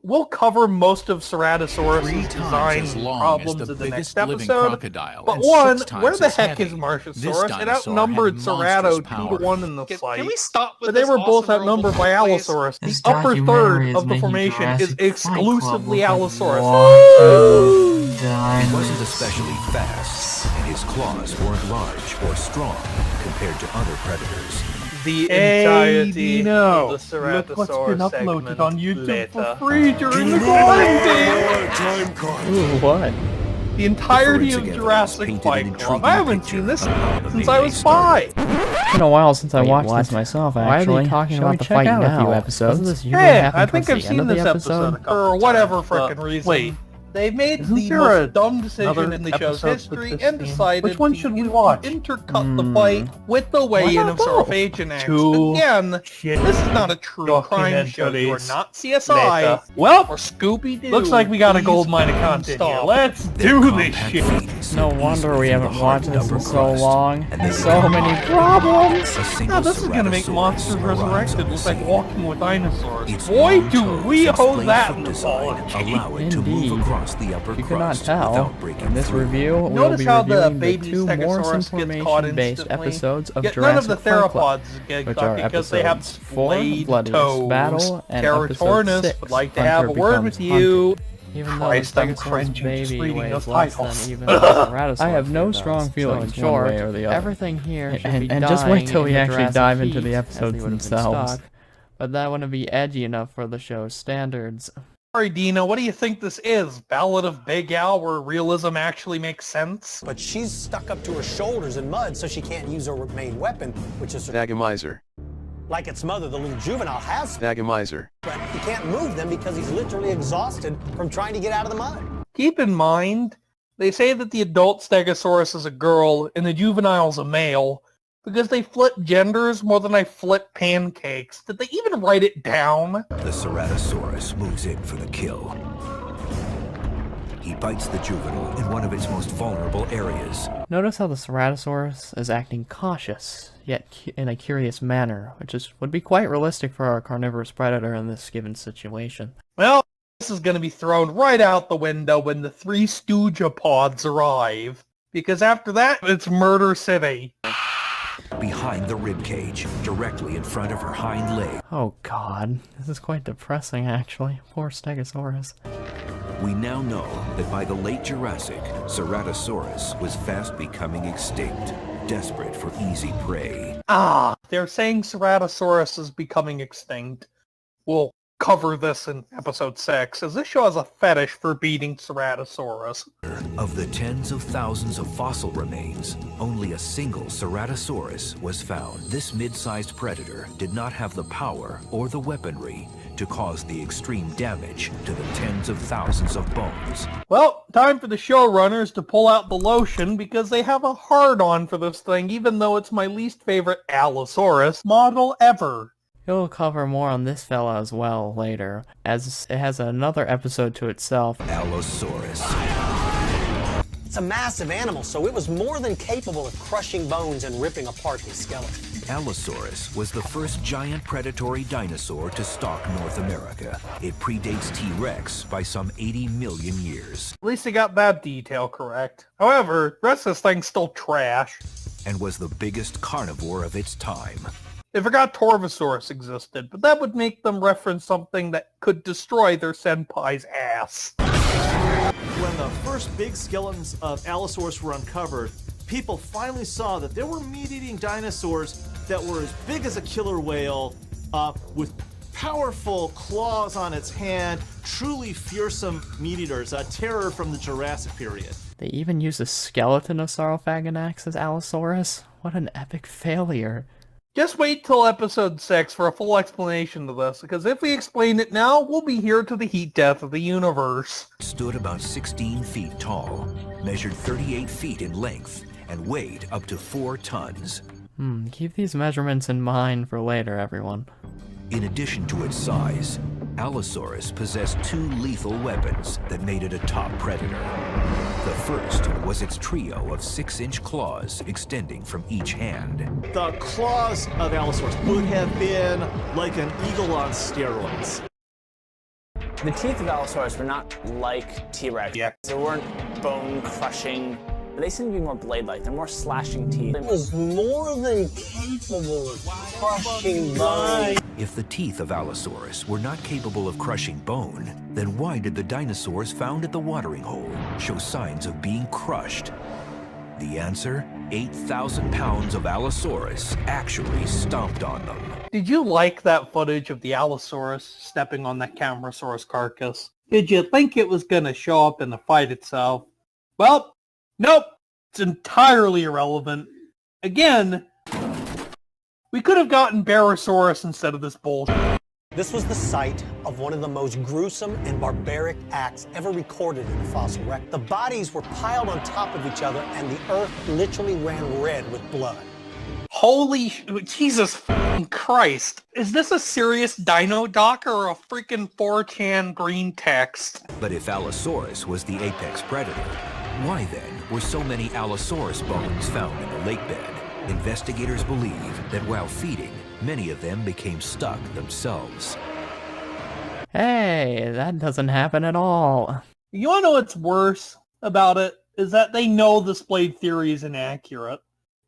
we'll cover most of Ceratosaurus' 3 design times as long as problems the in the biggest next living episode. crocodile, But and one, 6 times where the as heck heavy. is This Marchosaurus? It dinosaur outnumbered had Cerato monstrous 2 power. to 1 in the Can fight. we stop with But they this were both awesome outnumbered by robot, please? Allosaurus. The This upper documentary third is of the making formation is Jurassic Fight Club exclusively look like Allosaurus. walking He wasn't especially fast, and his claws weren't large or strong compared to other predators. The Hey, entirety Dino, of the look what's been Ceratosaurus uploaded segment on YouTube later. for free during the quarantine. Ooh, what? The entirety of Forensic evidence Jurassic painted Fight an Club. intriguing I haven't picture seen this of how the since melee I was started. 5. It's been a while since I Wait, watched what? this myself, Why are actually. they talking Shall about we the check fight out a now? few episodes? Doesn't this usually Hey, happen I think towards I've the end seen of the this episode a couple episode? for whatever times, frickin' but reason. wait, They made isn't the there most dumb another decision in the show's episode with history this and theme? decided Which one should we watch? intercut the fight with the Why weigh-in not of both? Saurophage and X. Two Again, shit this is not a true crime show. You are documentaries not CSI later. Well, or Scooby-Doo. looks like we got a Please gold mine of content here. stop. Let's Their do this compact shit. feet No slid wonder easily we through haven't the hard watched this upper in so crust, long. and they So could many not problems! a single Now this is gonna make Ceratosaurus Monsters arrives Resurrected on look scene. like Walking with Dinosaurs. Its Boy, long do toes we and hold splayed that foot in design apology. allow it to Indeed. move across the upper You cannot crust tell. without breaking In this through. review, we will Notice be how the reviewing the baby 2 Morse Stegosaurus gets caught information-based instantly. episodes of Yet none of Jurassic the Fight Club, theropods get which caught are because they have episodes 4, splayed Bloodiest toes. Battle, and episode Teratornus 6, would like to Hunter have a word Becomes with you. Hunted. Even though Christ, the I'm Stegosaurus cringing just baby reading weighs those less titles. than even the Ceratosaurus I have no does. strong So feelings in one short, way or the other. everything here should be And just wait till dying we in the actually Jurassic dive into heat, the as episodes they would have been themselves. stock, but that wouldn't be edgy enough for the show's standards. Sorry, Dino, what do you think this is? Ballad of Big Al, where realism actually makes sense? But she's stuck up to her shoulders in mud, so she can't use her main weapon, which is Snag-a-miser. like its mother, the little juvenile has. Snag-a-miser. But he can't move them because he's literally exhausted from trying to get out of the mud. Keep in mind, they say that the adult Stegosaurus is a girl and the juvenile's a male because they flip genders more than I flip pancakes. Did they even write it down? The Ceratosaurus moves in for the kill. He bites the juvenile in one of its most vulnerable areas. Notice how the Ceratosaurus is acting cautious, yet in a curious manner, which would be quite realistic for a carnivorous predator in this given situation. Well, this is going to be thrown right out the window when the 3 Stoogeopods arrive. Because after that, it's Murder City. Behind the ribcage, directly in front of her hind leg. Oh god, this is quite depressing actually. Poor Stegosaurus. We now know that by the late Jurassic, Ceratosaurus was fast becoming extinct, desperate for easy prey. Ah, they're saying Ceratosaurus is becoming extinct. We'll cover this in episode 6, as this show has a fetish for beating Ceratosaurus. Of the tens of thousands of fossil remains, only a single Ceratosaurus was found. This mid-sized predator did not have the power or the weaponry to cause the extreme damage to the tens of thousands of bones. Well, time for the showrunners to pull out the lotion because they have a hard-on for this thing, even though it's my least favorite Allosaurus model ever. He'll cover more on this fella as well later, as it has another episode to itself. Allosaurus. It's a massive animal, so it was more than capable of crushing bones and ripping apart his skeleton. Allosaurus was the first giant predatory dinosaur to stalk North America. It predates T-Rex by some 80 million years. At least they got that detail correct. However, the rest of this thing's still trash. And was the biggest carnivore of its time. They forgot Torvosaurus existed, but that would make them reference something that could destroy their senpai's ass. When the first big skeletons of Allosaurus were uncovered, people finally saw that there were meat-eating dinosaurs that were as big as a killer whale, with powerful claws on its hand, truly fearsome meat-eaters, a terror from the Jurassic period. They even used a skeleton of Saurophaganax as Allosaurus? What an epic failure. Just wait till episode 6 for a full explanation of this, because if we explain it now, we'll be here to the heat death of the universe. It stood about 16 feet tall, measured 38 feet in length, and weighed up to 4 tons. Keep these measurements in mind for later, everyone. In addition to its size, Allosaurus possessed 2 lethal weapons that made it a top predator. The first was its trio of 6-inch claws extending from each hand. The claws of Allosaurus would have been like an eagle on steroids. The teeth of Allosaurus were not like T-Rex. Yeah. They weren't bone-crushing. They seem to be more blade-like. They're more slashing teeth. It was more than capable of crushing bone. If the teeth of Allosaurus were not capable of crushing bone, then why did the dinosaurs found at the watering hole show signs of being crushed? The answer? 8,000 pounds of Allosaurus actually stomped on them. Did you like that footage of the Allosaurus stepping on that Camarasaurus carcass? Did you think it was going to show up in the fight itself? Well, nope. It's entirely irrelevant. Again, we could have gotten Barosaurus instead of this bullshit. This was the site of one of the most gruesome and barbaric acts ever recorded in the fossil record. The bodies were piled on top of each other, and the earth literally ran red with blood. Holy Jesus fucking Christ. Is this a serious dino doc or a freaking 4chan green text? But if Allosaurus was the apex predator, why then were so many Allosaurus bones found in the lake bed? Investigators believe that while feeding, many of them became stuck themselves. Hey, that doesn't happen at all. You wanna know what's worse about it? Is that they know this blade theory is inaccurate.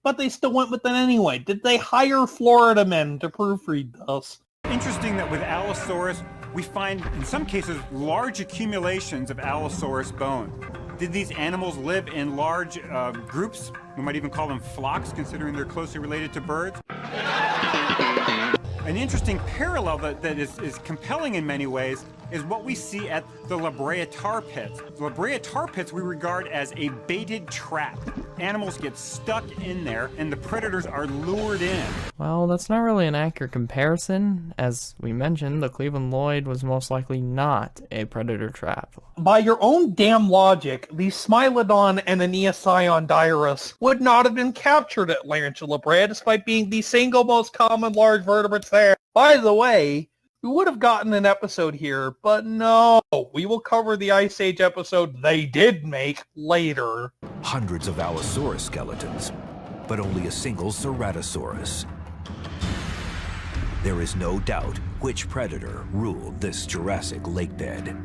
But they still went with it anyway. Did they hire Florida men to proofread this? Interesting that with Allosaurus, we find, in some cases, large accumulations of Allosaurus bone. Did these animals live in large groups? We might even call them flocks, considering they're closely related to birds. An interesting parallel that is compelling in many ways is what we see at the La Brea tar pits. The La Brea tar pits we regard as a baited trap. Animals get stuck in there and the predators are lured in. Well, that's not really an accurate comparison. As we mentioned, the Cleveland Lloyd was most likely not a predator trap. By your own damn logic, the Smilodon and Aeneas would not have been captured at Rancho La Brea despite being the single most common large vertebrates there. By the way, we would have gotten an episode here, but no, we will cover the Ice Age episode they did make later. Hundreds of Allosaurus skeletons, but only a single Ceratosaurus. There is no doubt which predator ruled this Jurassic lake bed.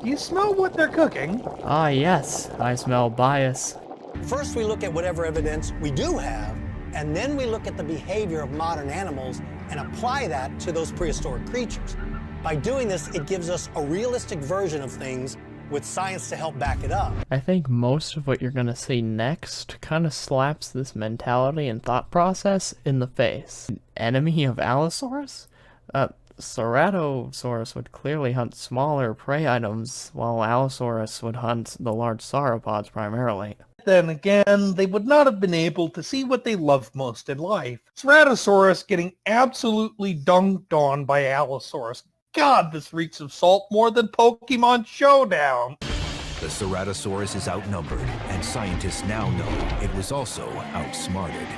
You smell what they're cooking? Ah yes, I smell bias. First, we look at whatever evidence we do have, and then we look at the behavior of modern animals and apply that to those prehistoric creatures. By doing this, it gives us a realistic version of things with science to help back it up. I think most of what you're gonna see next kind of slaps this mentality and thought process in the face. Enemy of Allosaurus? Ceratosaurus would clearly hunt smaller prey items, while Allosaurus would hunt the large sauropods primarily. Then again, they would not have been able to see what they loved most in life. Ceratosaurus getting absolutely dunked on by Allosaurus. God, this reeks of salt more than Pokemon Showdown. The Ceratosaurus is outnumbered, and scientists now know it was also outsmarted.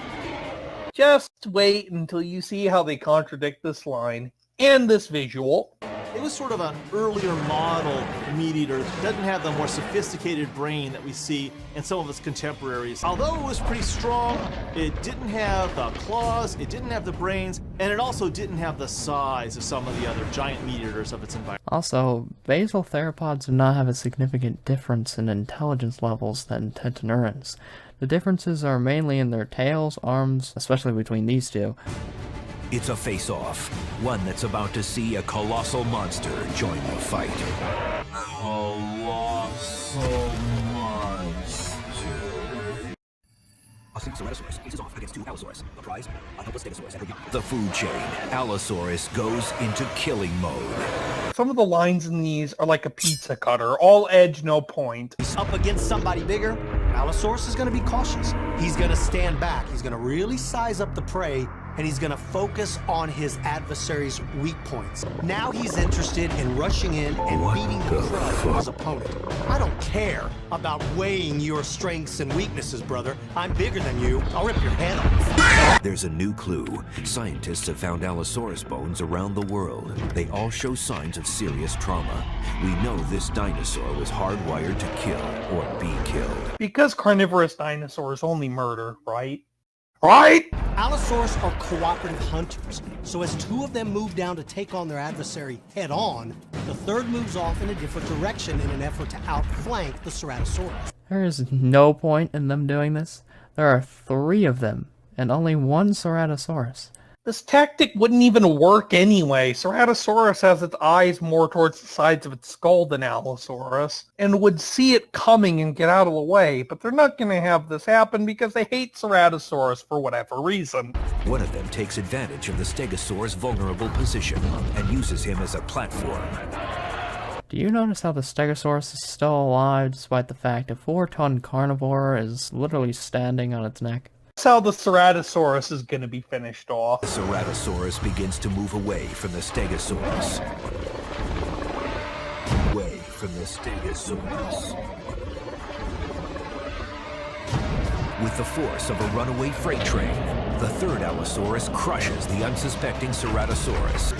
Just wait until you see how they contradict this line and this visual. It was sort of an earlier model meat eater. It doesn't have the more sophisticated brain that we see in some of its contemporaries. Although it was pretty strong, it didn't have the claws, it didn't have the brains, and it also didn't have the size of some of the other giant meat eaters of its environment. Also, basal theropods do not have a significant difference in intelligence levels than Tentorins. The differences are mainly in their tails, arms, especially between these two. It's a face-off, one that's about to see a colossal monster join the fight. Colossal monster. A single Ceratosaurus faces off against two Allosaurus. The prize, a helpless Stegosaurus and her young. The food chain. Allosaurus goes into killing mode. Some of the lines in these are like a pizza cutter, all edge, no point. He's up against somebody bigger. Allosaurus is going to be cautious. He's going to stand back. He's going to really size up the prey, and he's going to focus on his adversary's weak points. Now he's interested in rushing in and beating the crud of his opponent. I don't care about weighing your strengths and weaknesses, brother. I'm bigger than you. I'll rip your head off. There's a new clue. Scientists have found Allosaurus bones around the world. They all show signs of serious trauma. We know this dinosaur was hardwired to kill or be killed. Because carnivorous dinosaurs only murder, right? Right? Allosaurus are cooperative hunters, so as two of them move down to take on their adversary head-on, the third moves off in a different direction in an effort to outflank the Ceratosaurus. There is no point in them doing this. There are 3 of them, and only 1 Ceratosaurus. This tactic wouldn't even work anyway. Ceratosaurus has its eyes more towards the sides of its skull than Allosaurus, and would see it coming and get out of the way, but they're not going to have this happen because they hate Ceratosaurus for whatever reason. One of them takes advantage of the Stegosaur's vulnerable position and uses him as a platform. Do you notice how the Stegosaurus is still alive despite the fact a 4-ton carnivore is literally standing on its neck? That's how the Ceratosaurus is going to be finished off. The Ceratosaurus begins to move away from the Stegosaurus. Away from the Stegosaurus. With the force of a runaway freight train, the third Allosaurus crushes the unsuspecting Ceratosaurus.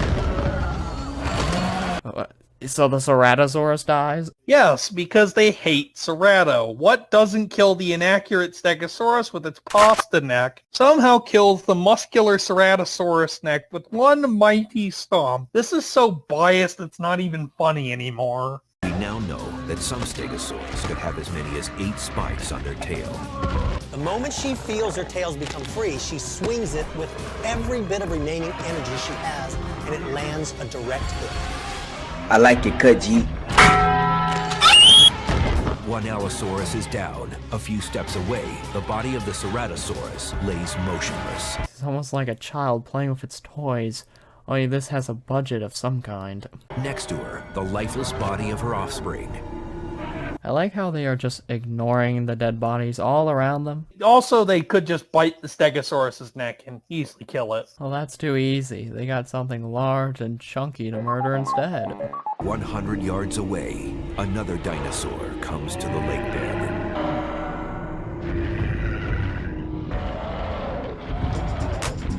So the Ceratosaurus dies? Yes, because they hate Cerato. What doesn't kill the inaccurate Stegosaurus with its pasta neck somehow kills the muscular Ceratosaurus neck with one mighty stomp. This is so biased it's not even funny anymore. We now know that some Stegosaurs could have as many as 8 spikes on their tail. The moment she feels her tails become free, she swings it with every bit of remaining energy she has, and it lands a direct hit. I like it cut, G. One Allosaurus is down. A few steps away, the body of the Ceratosaurus lays motionless. It's almost like a child playing with its toys, only this has a budget of some kind. Next to her, the lifeless body of her offspring. I like how they are just ignoring the dead bodies all around them. Also, they could just bite the Stegosaurus's neck and easily kill it. Well, that's too easy. They got something large and chunky to murder instead. 100 yards away, another dinosaur comes to the lake bed.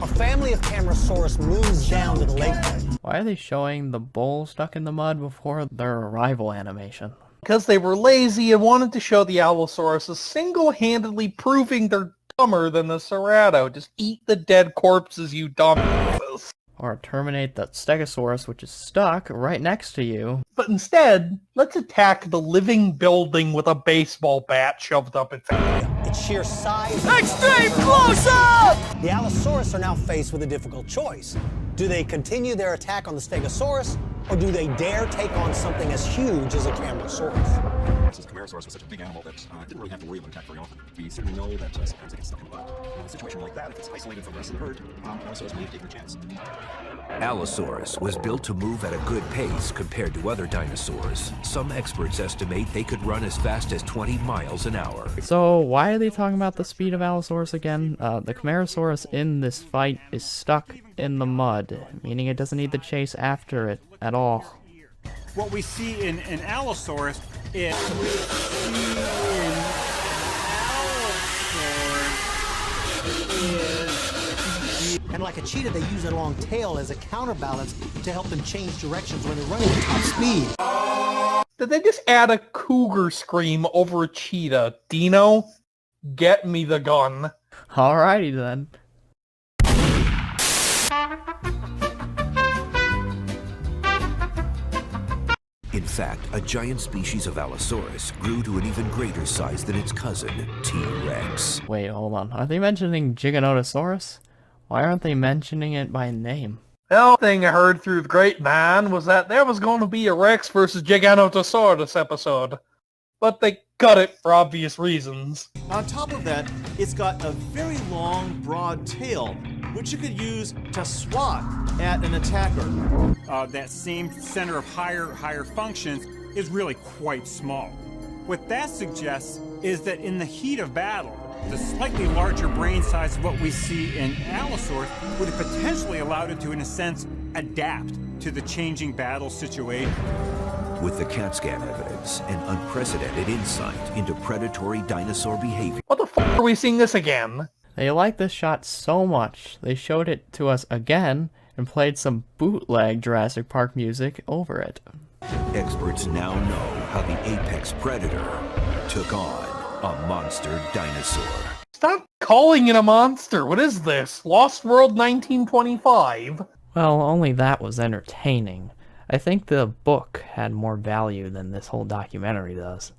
A family of Camarasaurus moves down to the lake bed. Why are they showing the bull stuck in the mud before their arrival animation? Because they were lazy and wanted to show the Allosaurus as single-handedly proving they're dumber than the Cerato. Just eat the dead corpses, you dumbasses. Or terminate the Stegosaurus, which is stuck right next to you. But instead, let's attack the living building with a baseball bat shoved up its ass. Its sheer size... Extreme close-up! The Allosaurus are now faced with a difficult choice. Do they continue their attack on the Stegosaurus, or do they dare take on something as huge as a Camarasaurus? Since the Camarasaurus was such a big animal that didn't really have to worry about attack very often, we certainly know that sometimes it gets stuck in the mud. In a situation like that, if it's isolated from the rest of the herd, Allosaurus may have taken a chance. Allosaurus was built to move at a good pace compared to other dinosaurs. Some experts estimate they could run as fast as 20 miles an hour. So why are they talking about the speed of Allosaurus again? The Camarasaurus in this fight is stuck in the mud, meaning it doesn't need to chase after it at all. What we see in Allosaurus is And like a cheetah, they use their long tail as a counterbalance to help them change directions when they're running at top speed. Did they just add a cougar scream over a cheetah? Dino, get me the gun. Alrighty then. In fact, a giant species of Allosaurus grew to an even greater size than its cousin, T-Rex. Wait, hold on. Are they mentioning Giganotosaurus? Why aren't they mentioning it by name? The only thing I heard through the grapevine was that there was going to be a Rex versus Giganotosaurus episode. But they cut it for obvious reasons. On top of that, it's got a very long, broad tail, which you could use to swat at an attacker. That same center of higher functions is really quite small. What that suggests is that in the heat of battle, the slightly larger brain size of what we see in Allosaurus would have potentially allowed it to, in a sense, adapt to the changing battle situation. With the CAT scan evidence and unprecedented insight into predatory dinosaur behavior. What the f*** are we seeing this again? They liked this shot so much, they showed it to us again and played some bootleg Jurassic Park music over it. Experts now know how the apex predator took on a monster dinosaur. Stop calling it a monster. What is this? Lost World 1925? Well, only that was entertaining. I think the book had more value than this whole documentary does.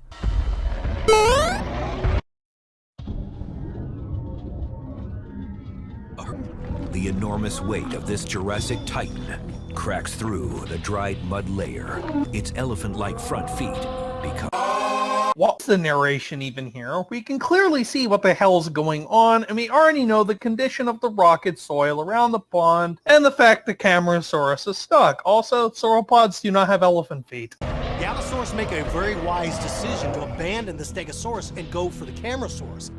The enormous weight of this Jurassic Titan cracks through the dried mud layer. Its elephant-like front feet become... What's the narration even here? We can clearly see what the hell's going on, and we already know the condition of the rocket soil around the pond, and the fact the Camarasaurus is stuck. Also, sauropods do not have elephant feet. The Allosaurus make a very wise decision to abandon the Stegosaurus and go for the Camarasaurus.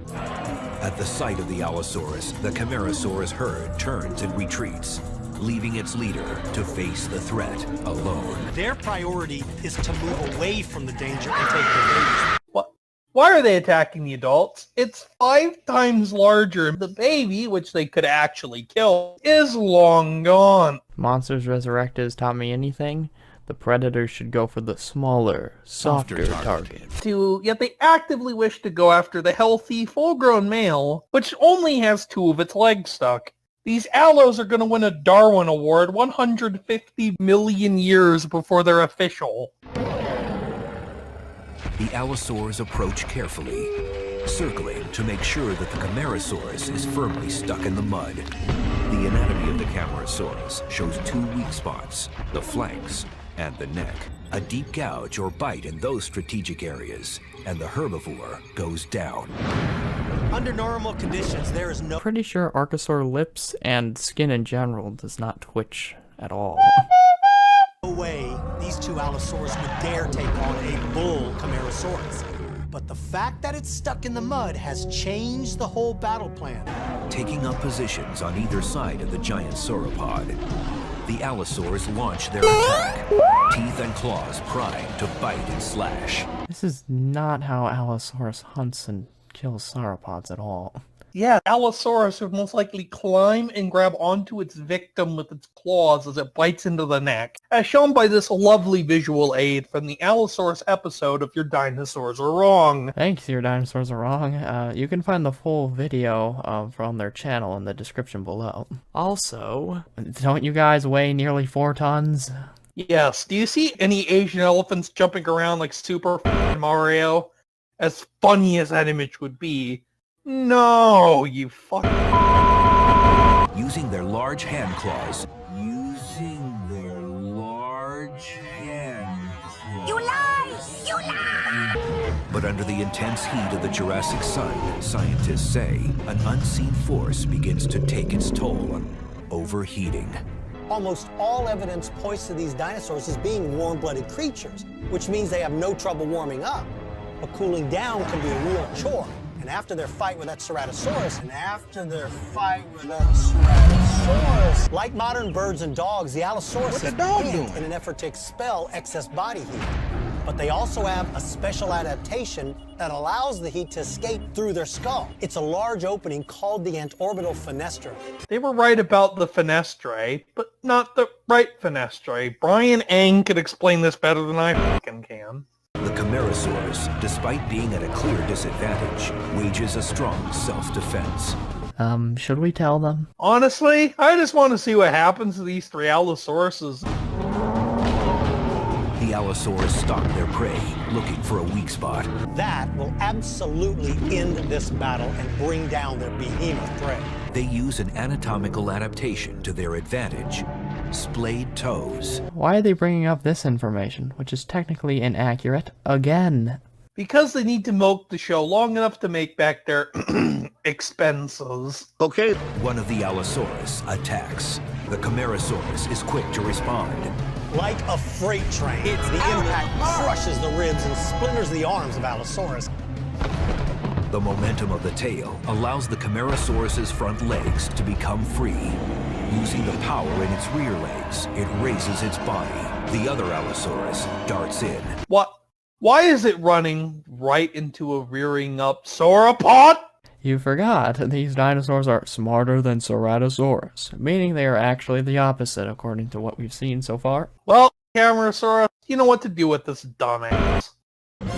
At the sight of the Allosaurus, the Camarasaurus herd turns and retreats, leaving its leader to face the threat alone. Their priority is to move away from the danger and take the babies. What? Why are they attacking the adults? It's 5 times larger. The baby, which they could actually kill, is long gone. Monsters Resurrected has taught me anything. The predator should go for the smaller, softer target. Yet they actively wish to go after the healthy, full-grown male, which only has 2 of its legs stuck. These allos are going to win a Darwin Award 150 million years before they're official. The Allosaurs approach carefully, circling to make sure that the Camarasaurus is firmly stuck in the mud. The anatomy of the Camarasaurus shows 2 weak spots, the flanks and the neck. A deep gouge or bite in those strategic areas, and the herbivore goes down. Under normal conditions, there is no... Pretty sure Archosaur lips and skin in general does not twitch at all. No way these 2 Allosaurus would dare take on a bull Camarasaurus. But the fact that it's stuck in the mud has changed the whole battle plan. Taking up positions on either side of the giant sauropod, the Allosaurs launch their attack, teeth and claws primed to bite and slash. This is not how Allosaurus hunts and kills sauropods at all. Yeah, Allosaurus would most likely climb and grab onto its victim with its claws as it bites into the neck, as shown by this lovely visual aid from the Allosaurus episode of Your Dinosaurs Are Wrong. Thanks, Your Dinosaurs Are Wrong. You can find the full video from their channel in the description below. Also, don't you guys weigh nearly 4 tons? Yes, do you see any Asian elephants jumping around like Super Mario? As funny as that image would be, no, you fuck. Using their large hand claws. You lie! You lie! But under the intense heat of the Jurassic sun, scientists say an unseen force begins to take its toll on overheating. Almost all evidence points to these dinosaurs as being warm-blooded creatures, which means they have no trouble warming up. But cooling down can be a real chore. And after their fight with that Ceratosaurus, like modern birds and dogs, the Allosaurus is pant in an effort to expel excess body heat. But they also have a special adaptation that allows the heat to escape through their skull. It's a large opening called the antorbital fenestra. They were right about the fenestrae, but not the right fenestrae. Brian Ang could explain this better than I fucking can. The Camarasaurus, despite being at a clear disadvantage, wages a strong self-defense. Should we tell them? Honestly, I just want to see what happens to these 3 Allosauruses. The Allosaurs stalk their prey, looking for a weak spot. That will absolutely end this battle and bring down their behemoth prey. They use an anatomical adaptation to their advantage. Splayed toes. Why are they bringing up this information, which is technically inaccurate, again? Because they need to milk the show long enough to make back their expenses. Okay. One of the Allosaurus attacks. The Camarasaurus is quick to respond. Like a freight train, the impact crushes the ribs and splinters the arms of Allosaurus. The momentum of the tail allows the Camarasaurus's front legs to become free. Using the power in its rear legs, it raises its body. The other Allosaurus darts in. What? Why is it running right into a rearing up sauropod? You forgot, these dinosaurs are smarter than Ceratosaurus, meaning they are actually the opposite according to what we've seen so far. Well, Camarasaurus, you know what to do with this dumbass. With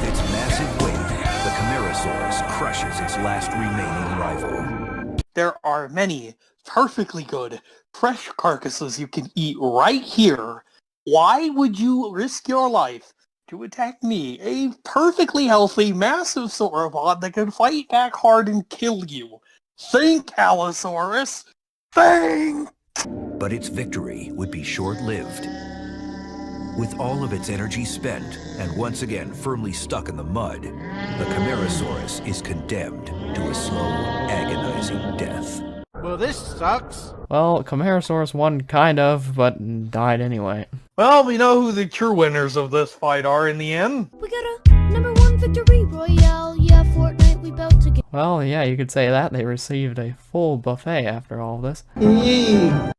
its massive weight, the Camarasaurus crushes its last remaining rival. There are many perfectly good, fresh carcasses you can eat right here. Why would you risk your life to attack me, a perfectly healthy, massive sauropod that can fight back hard and kill you? Think, Allosaurus! Think! But its victory would be short-lived. With all of its energy spent, and once again firmly stuck in the mud, the Camarasaurus is condemned to a slow, agonizing death. Well, this sucks. Well, Camarasaurus won kind of, but died anyway. Well, we know who the true winners of this fight are in the end. We got a #1 victory royale. Yeah, Fortnite, we about to get. Well, yeah, you could say that. They received a full buffet after all of this.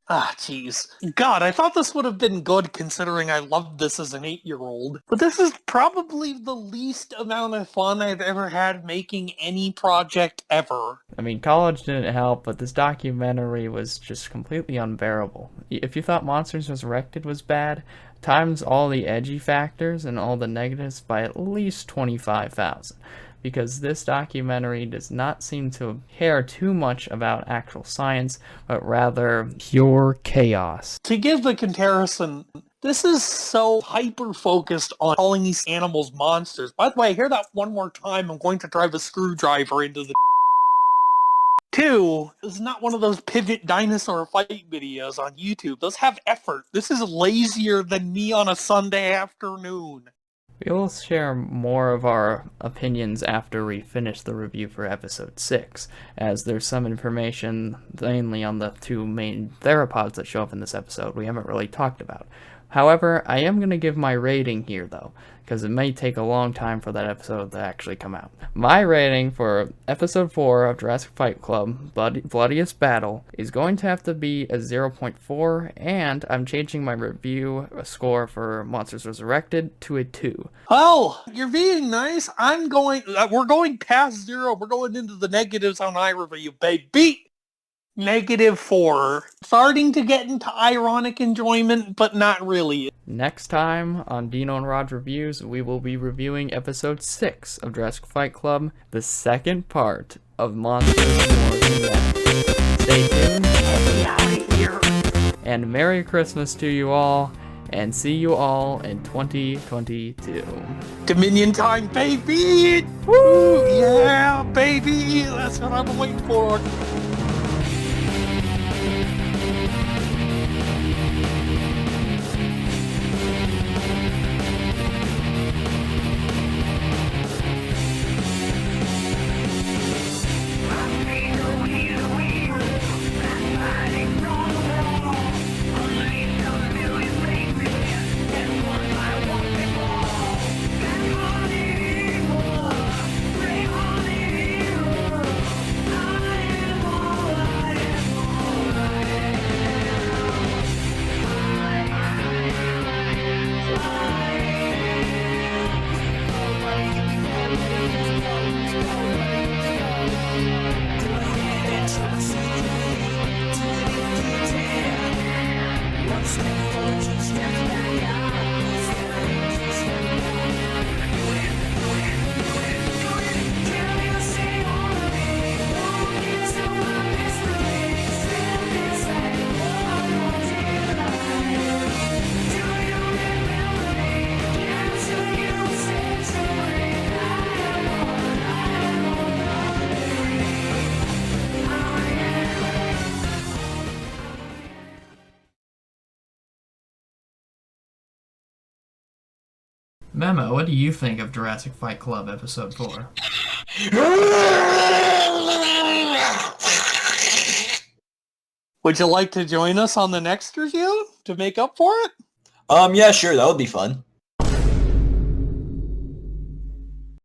Ah, jeez. God, I thought this would have been good considering I loved this as an 8-year-old. But this is probably the least amount of fun I've ever had making any project ever. I mean, college didn't help, but this documentary was just completely unbearable. If you thought Monsters Resurrected was bad, times all the edgy factors and all the negatives by at least 25,000. Because this documentary does not seem to care too much about actual science, but rather pure chaos. To give the comparison, this is so hyper-focused on calling these animals monsters. By the way, I hear that one more time, I'm going to drive a screwdriver into the 2, this is not one of those pivot dinosaur fight videos on YouTube. Those have effort. This is lazier than me on a Sunday afternoon. We will share more of our opinions after we finish the review for episode 6, as there's some information mainly on the 2 main theropods that show up in this episode we haven't really talked about. However, I am going to give my rating here though, because it may take a long time for that episode to actually come out. My rating for episode 4 of Jurassic Fight Club, Bloodiest Battle, is going to have to be a 0.4, and I'm changing my review score for Monsters Resurrected to a 2. Oh, you're being nice. We're going past 0. We're going into the negatives on iReview, baby. -4. Starting to get into ironic enjoyment, but not really. Next time on Dino and Rod Reviews, we will be reviewing episode 6 of Jurassic Fight Club, the second part of Monsters More Than That. Stay tuned. And Merry Christmas to you all, and see you all in 2022. Dominion time, baby! Woo! Yeah, baby! That's what I've been waiting for. Memo, what do you think of Jurassic Fight Club Episode 4? Would you like to join us on the next review to make up for it? Yeah, sure, that would be fun.